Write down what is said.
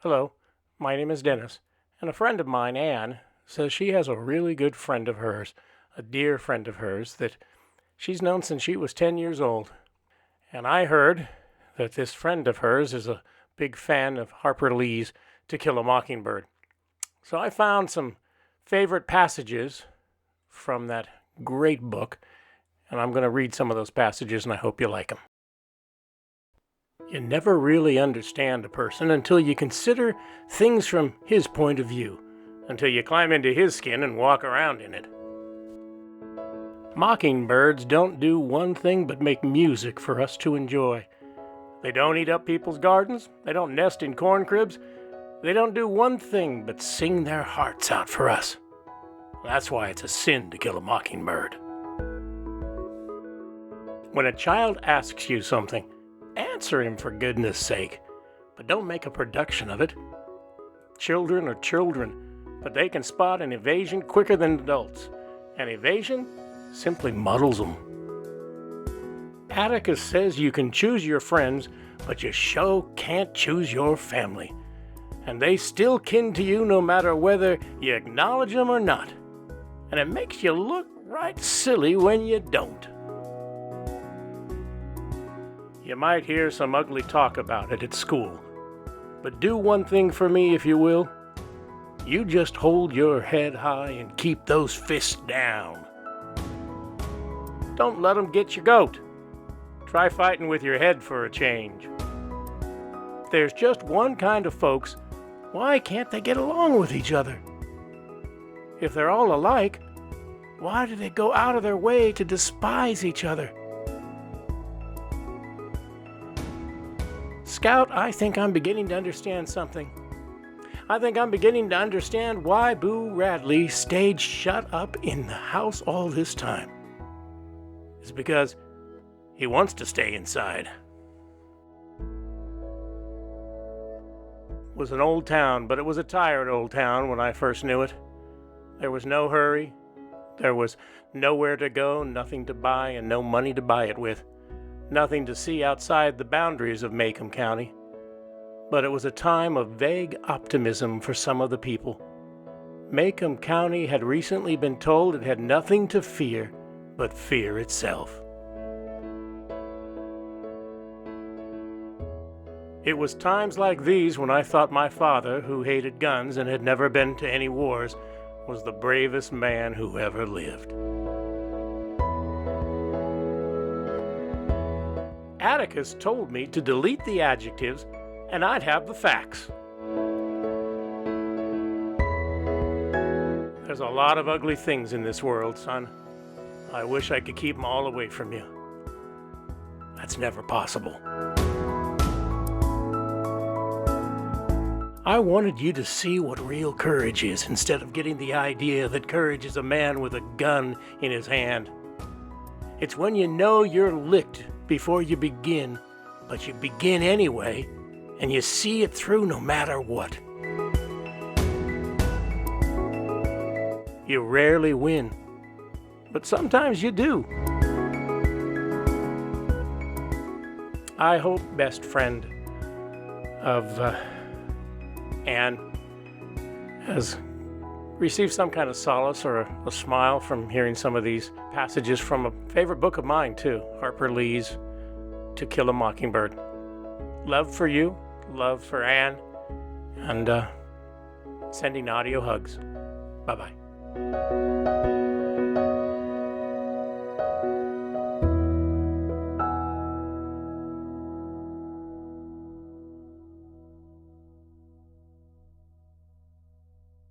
Hello, my name is Dennis, and a friend of mine, Anne, says she has a really good friend of hers, a dear friend of hers that she's known since she was 10 years old. And I heard that this friend of hers is a big fan of Harper Lee's To Kill a Mockingbird. So I found some favorite passages from that great book, and I'm going to read some of those passages, and I hope you like them. You never really understand a person until you consider things from his point of view, until you climb into his skin and walk around in it. Mockingbirds don't do one thing but make music for us to enjoy. They don't eat up people's gardens, they don't nest in corn cribs, they don't do one thing but sing their hearts out for us. That's why it's a sin to kill a mockingbird. When a child asks you something, answer him for goodness sake, but don't make a production of it. Children are children, but they can spot an evasion quicker than adults. And evasion simply muddles them. Atticus says you can choose your friends, but you sure can't choose your family. And they still kin to you no matter whether you acknowledge them or not. And it makes you look right silly when you don't. You might hear some ugly talk about it at school. But do one thing for me, if you will. You just hold your head high and keep those fists down. Don't let them get your goat. Try fighting with your head for a change. If there's just one kind of folks, why can't they get along with each other? If they're all alike, why do they go out of their way to despise each other? Scout, I think I'm beginning to understand something. I think I'm beginning to understand why Boo Radley stayed shut up in the house all this time. It's because he wants to stay inside. It was an old town, but it was a tired old town when I first knew it. There was no hurry. There was nowhere to go, nothing to buy, and no money to buy it with. Nothing to see outside the boundaries of Macomb County. But it was a time of vague optimism for some of the people. Macomb County had recently been told it had nothing to fear but fear itself. It was times like these when I thought my father, who hated guns and had never been to any wars, was the bravest man who ever lived. Atticus told me to delete the adjectives and I'd have the facts. There's a lot of ugly things in this world, son. I wish I could keep them all away from you. That's never possible. I wanted you to see what real courage is instead of getting the idea that courage is a man with a gun in his hand. It's when you know you're licked before you begin, but you begin anyway, and you see it through no matter what. You rarely win, but sometimes you do. I hope best friend of Anne has received some kind of solace or a smile from hearing some of these passages from a favorite book of mine too, Harper Lee's To Kill a Mockingbird. Love for you, love for Anne, and sending audio hugs. Bye-bye.